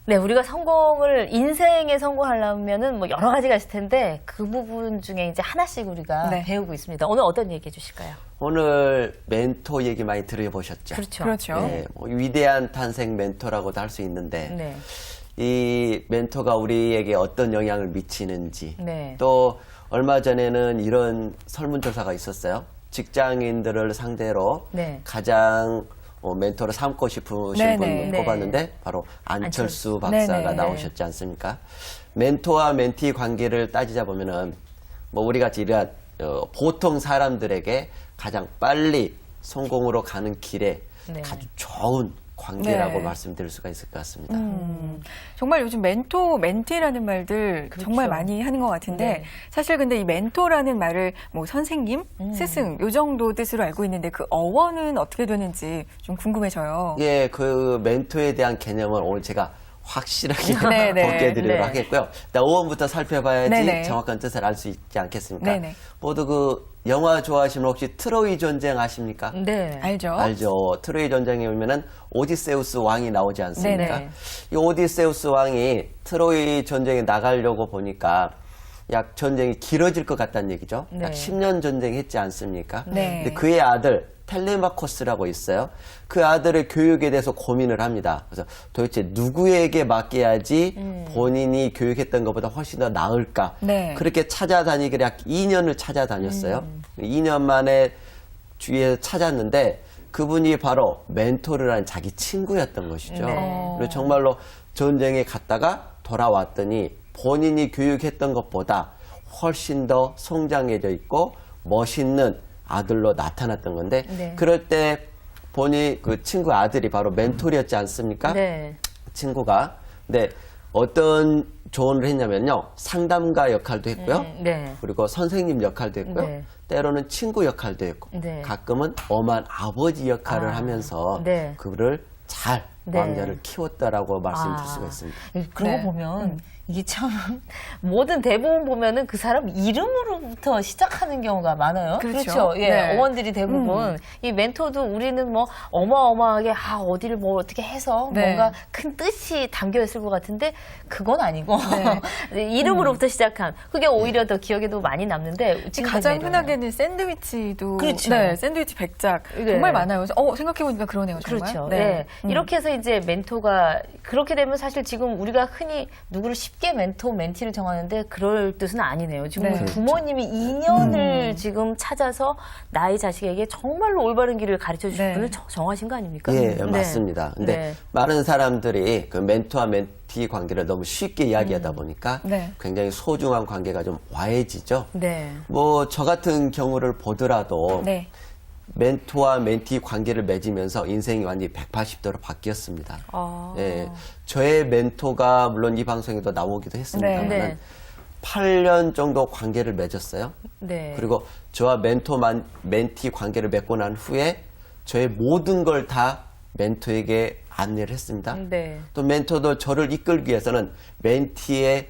네, 우리가 인생에 성공하려면은 뭐 여러 가지가 있을 텐데 그 부분 중에 이제 하나씩 우리가 네. 배우고 있습니다. 오늘 어떤 얘기 해주실까요? 오늘 멘토 얘기 많이 들어보셨죠? 그렇죠. 그렇죠. 네, 뭐 위대한 탄생 멘토라고도 할 수 있는데 네. 이 멘토가 우리에게 어떤 영향을 미치는지 네. 또 얼마 전에는 이런 설문조사가 있었어요. 직장인들을 상대로 네. 가장 멘토를 삼고 싶으신 네네. 분 꼽았는데 바로 안철수 안철수. 박사가 네네. 나오셨지 않습니까? 멘토와 멘티 관계를 따지자 보면은 뭐 우리 같이 이러한 보통 사람들에게 가장 빨리 성공으로 가는 길에 네. 아주 좋은 관계라고 네. 말씀드릴 수가 있을 것 같습니다. 정말 요즘 멘토, 멘티라는 말들 그렇죠. 정말 많이 하는 것 같은데 네. 사실 근데 이 멘토라는 말을 뭐 선생님, 스승 요 정도 뜻으로 알고 있는데 그 어원은 어떻게 되는지 좀 궁금해져요. 예, 그 멘토에 대한 개념을 오늘 제가 확실하게 네네. 벗겨드리도록 네. 하겠고요. 일단 어원부터 살펴봐야지 네네. 정확한 뜻을 알 수 있지 않겠습니까? 네네. 모두 그 영화 좋아하시면 혹시 트로이 전쟁 아십니까? 네. 알죠? 알죠. 트로이 전쟁에 보면은 오디세우스 왕이 나오지 않습니까? 네네. 이 오디세우스 왕이 트로이 전쟁에 나가려고 보니까 약 전쟁이 길어질 것 같다는 얘기죠. 네. 약 10년 전쟁했지 않습니까? 네. 근데 그의 아들 텔레마코스라고 있어요. 그 아들의 교육에 대해서 고민을 합니다. 그래서 도대체 누구에게 맡겨야지 본인이 교육했던 것보다 훨씬 더 나을까? 네. 그렇게 찾아다니기를 약 2년을 찾아다녔어요. 2년 만에 주위에서 찾았는데 그분이 바로 멘토를 한 자기 친구였던 것이죠. 네. 그리고 정말로 전쟁에 갔다가 돌아왔더니 본인이 교육했던 것보다 훨씬 더 성장해져 있고 멋있는 아들로 나타났던 건데 네. 그럴 때 본인 그 친구 아들이 바로 멘토리였지 않습니까? 네. 친구가. 근데 어떤 조언을 했냐면요. 상담가 역할도 했고요. 네. 그리고 선생님 역할도 했고요. 네. 때로는 친구 역할도 했고 네. 가끔은 엄한 아버지 역할을 아, 하면서 네. 그를 잘 네. 왕자를 키웠다라고 말씀드릴 수가 있습니다. 그런 네. 거 보면 이게 참 대부분 보면은 그 사람 이름으로부터 시작하는 경우가 많아요. 그렇죠. 예, 네. 어원들이 대부분 이 멘토도 우리는 뭐 어마어마하게 어디를 뭐 어떻게 해서 네. 뭔가 큰 뜻이 담겨 있을 것 같은데 그건 아니고 이름으로부터 시작한 그게 오히려 더 기억에도 많이 남는데 지금 가장 이러네요. 흔하게는 샌드위치도 그렇죠. 네, 샌드위치 백작 네. 정말 많아요. 그래서 생각해보니까 그러네요. 정말. 그렇죠. 네. 네. 이렇게 해서 이제 멘토가 그렇게 되면 사실 지금 우리가 흔히 누구를 쉽게 멘토, 멘티를 정하는데 그럴 뜻은 아니네요. 지금 네. 부모님이 인연을 지금 찾아서 나의 자식에게 정말로 올바른 길을 가르쳐 주실 네. 분을 정하신 거 아닙니까? 예, 네. 맞습니다. 근데 네. 많은 사람들이 그 멘토와 멘티 관계를 너무 쉽게 이야기하다 보니까 네. 굉장히 소중한 관계가 좀 와해지죠. 네. 뭐 저 같은 경우를 보더라도 네. 멘토와 멘티 관계를 맺으면서 인생이 완전히 180도로 바뀌었습니다. 아. 예, 저의 멘토가 물론 이 방송에도 나오기도 했습니다만 네. 네. 8년 정도 관계를 맺었어요. 네. 그리고 저와 멘티 관계를 맺고 난 후에 저의 모든 걸 다 멘토에게 안내를 했습니다. 네. 또 멘토도 저를 이끌기 위해서는 멘티의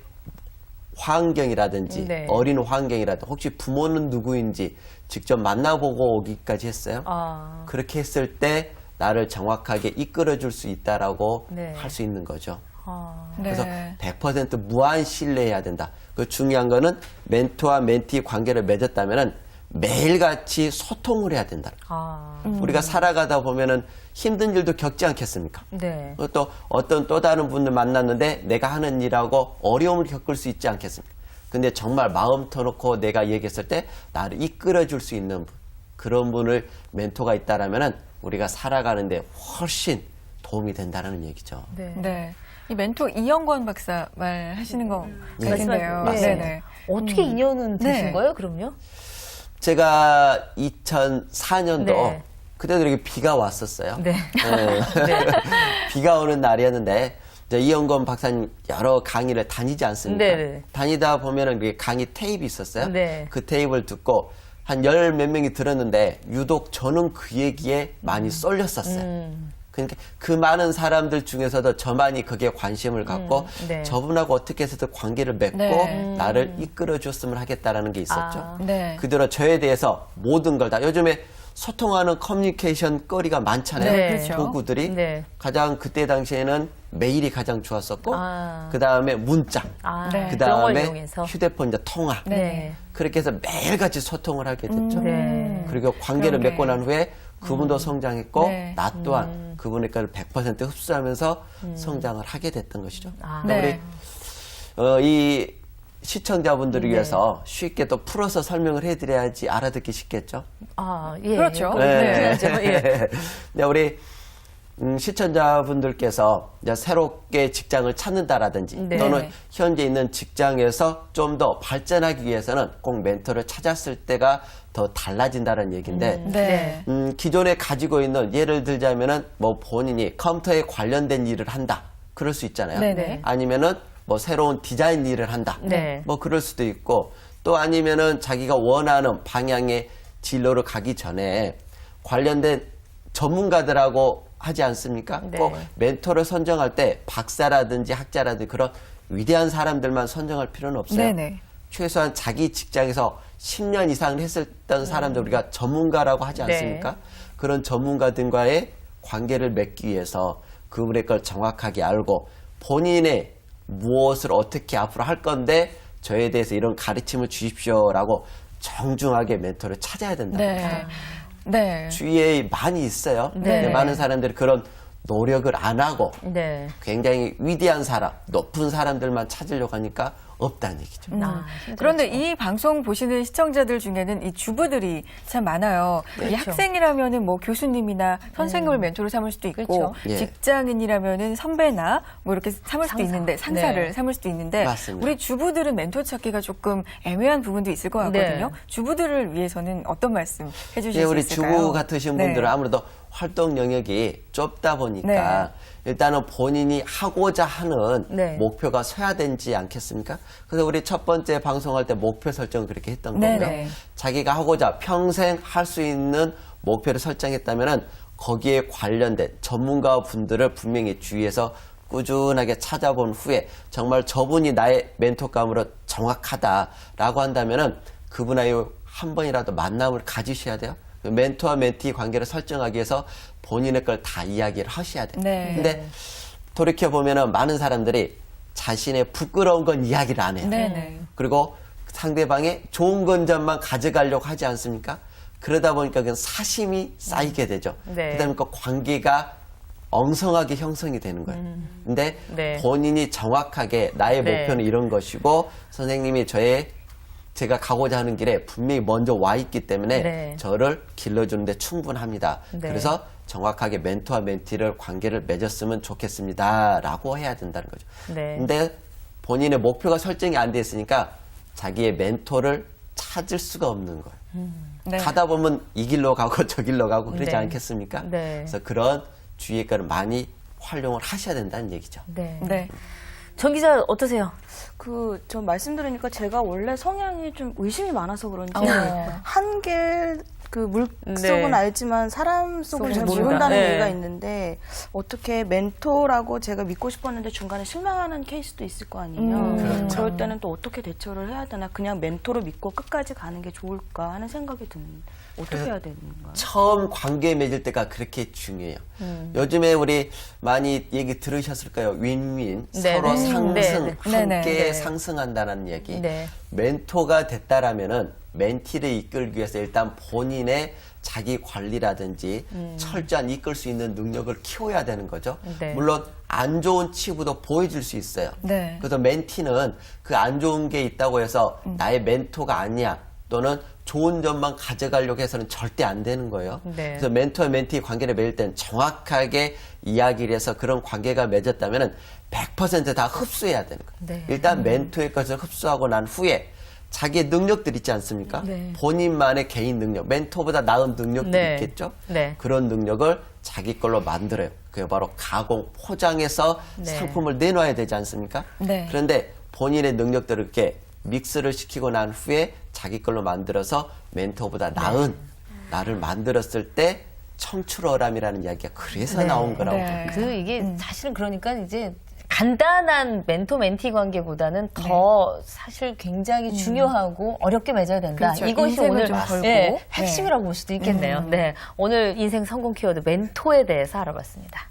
환경이라든지 네. 어린 환경이라든지 혹시 부모는 누구인지 직접 만나보고 오기까지 했어요. 아. 그렇게 했을 때 나를 정확하게 이끌어줄 수 있다라고 네. 할 수 있는 거죠. 아. 네. 그래서 100% 무한 신뢰해야 된다. 그 중요한 거는 멘토와 멘티 관계를 맺었다면은 매일같이 소통을 해야 된다. 아. 우리가 살아가다 보면은 힘든 일도 겪지 않겠습니까? 네. 또 어떤 또 다른 분들 만났는데 내가 하는 일하고 어려움을 겪을 수 있지 않겠습니까? 근데 정말 마음 터놓고 내가 얘기했을 때 나를 이끌어줄 수 있는 분, 그런 분을 멘토가 있다라면은 우리가 살아가는데 훨씬 도움이 된다는 얘기죠. 네. 네. 이 멘토 이영권 박사 말하시는 거 같은데요. 맞습니다. 네네. 어떻게 인연은 되신 네. 거예요, 그럼요? 제가 2004년도 네. 그때도 이렇게 비가 왔었어요. 네. 비가 오는 날이었는데 이제 이영건 박사님 여러 강의를 다니지 않습니까? 네네. 다니다 보면은 그 강의 테이프 있었어요. 네. 그 테이프를 듣고 한 열 몇 명이 들었는데 유독 저는 그 얘기에 많이 쏠렸었어요. 그러니까 그 많은 사람들 중에서도 저만이 거기에 관심을 갖고 네. 저분하고 어떻게 해서든 관계를 맺고 네. 나를 이끌어 줬으면 하겠다라는 게 있었죠. 아. 네. 그대로 저에 대해서 모든 걸 다 요즘에 소통하는 커뮤니케이션 거리가 많잖아요. 네. 그렇죠. 도구들이 네. 가장 그때 당시에는 메일이 가장 좋았었고 아. 그다음에 문자, 아, 네. 그런 걸 그다음에 이용해서. 휴대폰 이제 통화. 네. 그렇게 해서 매일같이 소통을 하게 됐죠. 네. 그리고 관계를 그러게. 맺고 난 후에 그분도 성장했고 네. 나 또한 그분의 걸 100% 흡수하면서 성장을 하게 됐던 것이죠. 아. 네. 이 시청자분들을 위해서 쉽게 또 풀어서 설명을 해드려야지 알아듣기 쉽겠죠. 아, 예. 그렇죠. 네. 예. 네, 우리 시청자분들께서 이제 새롭게 직장을 찾는다라든지 네. 또는 현재 있는 직장에서 좀 더 발전하기 위해서는 꼭 멘토를 찾았을 때가 더 달라진다는 얘기인데 네. 기존에 가지고 있는 예를 들자면은 뭐 본인이 컴퓨터에 관련된 일을 한다. 그럴 수 있잖아요. 네네. 아니면은 뭐 새로운 디자인 일을 한다. 네. 뭐 그럴 수도 있고 또 아니면은 자기가 원하는 방향의 진로로 가기 전에 관련된 전문가들하고 하지 않습니까? 네. 꼭 멘토를 선정할 때 박사라든지 학자라든지 그런 위대한 사람들만 선정할 필요는 없어요. 네네. 최소한 자기 직장에서 10년 이상을 했었던 사람들 우리가 전문가라고 하지 네. 않습니까? 그런 전문가들과의 관계를 맺기 위해서 그분의 걸 정확하게 알고 본인의 무엇을 어떻게 앞으로 할 건데 저에 대해서 이런 가르침을 주십시오라고 정중하게 멘토를 찾아야 된다. 네. 네. 주위에 많이 있어요. 네. 근데 많은 사람들이 그런 노력을 안 하고 네. 굉장히 위대한 사람, 높은 사람들만 찾으려고 하니까 없다는 얘기죠. 아, 힘들죠. 그런데 이 방송 보시는 시청자들 중에는 이 주부들이 참 많아요. 이 그렇죠. 학생이라면은 뭐 교수님이나 선생님을 멘토로 삼을 수도 있고, 그렇죠. 예. 직장인이라면은 선배나 뭐 이렇게 삼을 수도 상사. 있는데, 상사를 네. 삼을 수도 있는데, 맞습니다. 우리 주부들은 멘토 찾기가 조금 애매한 부분도 있을 것 같거든요. 네. 주부들을 위해서는 어떤 말씀 해주실 예, 수 우리 있을까요? 주부 같으신 네. 분들은 아무래도 활동 영역이 좁다 보니까 네. 일단은 본인이 하고자 하는 네. 목표가 서야 되지 않겠습니까? 그래서 우리 첫 번째 방송할 때 목표 설정을 그렇게 했던 네, 거고요. 네. 자기가 하고자 평생 할 수 있는 목표를 설정했다면은 거기에 관련된 전문가 분들을 분명히 주위에서 꾸준하게 찾아본 후에 정말 저분이 나의 멘토감으로 정확하다라고 한다면은 그분하고 한 번이라도 만남을 가지셔야 돼요. 멘토와 멘티 관계를 설정하기 위해서 본인의 걸 다 이야기를 하셔야 돼요. 네. 근데 돌이켜보면은 많은 사람들이 자신의 부끄러운 건 이야기를 안 해요. 네네. 그리고 상대방의 좋은 건점만 가져가려고 하지 않습니까? 그러다 보니까 그냥 사심이 쌓이게 되죠. 네. 그다음에 그 관계가 엉성하게 형성이 되는 거예요. 근데 네. 본인이 정확하게 나의 네. 목표는 이런 것이고 선생님이 제가 가고자 하는 길에 분명히 먼저 와 있기 때문에 네. 저를 길러주는데 충분합니다. 네. 그래서 정확하게 멘토와 멘티를 관계를 맺었으면 좋겠습니다라고 해야 된다는 거죠. 네. 근데 본인의 목표가 설정이 안 돼 있으니까 자기의 멘토를 찾을 수가 없는 거예요. 네. 가다 보면 이 길로 가고 저 길로 가고 그러지 네. 않겠습니까? 네. 그래서 그런 주위의 거를 많이 활용을 하셔야 된다는 얘기죠. 네. 네. 정 기자 어떠세요? 저 말씀드리니까 제가 원래 성향이 좀 의심이 많아서 그런지 어. 한계 그 물속은 네. 알지만 사람 속을 잘 모른다. 모른다는 네. 얘기가 있는데 어떻게 멘토라고 제가 믿고 싶었는데 중간에 실망하는 케이스도 있을 거 아니에요. 그렇죠. 그럴 때는 또 어떻게 대처를 해야 되나 그냥 멘토로 믿고 끝까지 가는 게 좋을까 하는 생각이 드는 어떻게 해야 되는가? 처음 관계 맺을 때가 그렇게 중요해요. 요즘에 우리 많이 얘기 들으셨을까요? 윈윈, 네, 서로 네. 상승, 네, 네. 함께 네. 상승한다는 얘기. 네. 멘토가 됐다라면은 멘티를 이끌기 위해서 일단 본인의 자기 관리라든지 철저한 이끌 수 있는 능력을 키워야 되는 거죠. 네. 물론 안 좋은 치부도 보여줄 수 있어요. 네. 그래서 멘티는 그 안 좋은 게 있다고 해서 나의 멘토가 아니야 또는 좋은 점만 가져가려고 해서는 절대 안 되는 거예요. 네. 그래서 멘토와 멘티 관계를 맺을 때는 정확하게 이야기를 해서 그런 관계가 맺었다면 100% 다 흡수해야 되는 거예요. 네. 일단 멘토의 것을 흡수하고 난 후에 자기의 능력들 있지 않습니까? 네. 본인만의 개인 능력, 멘토보다 나은 능력들이 네. 있겠죠? 네. 그런 능력을 자기 걸로 만들어요. 그게 바로 가공, 포장해서 네. 상품을 내놔야 되지 않습니까? 네. 그런데 본인의 능력들을 이렇게 믹스를 시키고 난 후에 자기 걸로 만들어서 멘토보다 나은 나를 만들었을 때 청출어람이라는 이야기가 그래서 나온 거라고 네. 봅니다. 그 이게 사실은 그러니까 이제 간단한 멘토 멘티 관계보다는 더 사실 굉장히 중요하고 어렵게 맺어야 된다. 그렇죠. 이것이 인생을 오늘 좀 걸고. 핵심이라고 볼 수도 있겠네요. 네. 오늘 인생 성공 키워드 멘토에 대해서 알아봤습니다.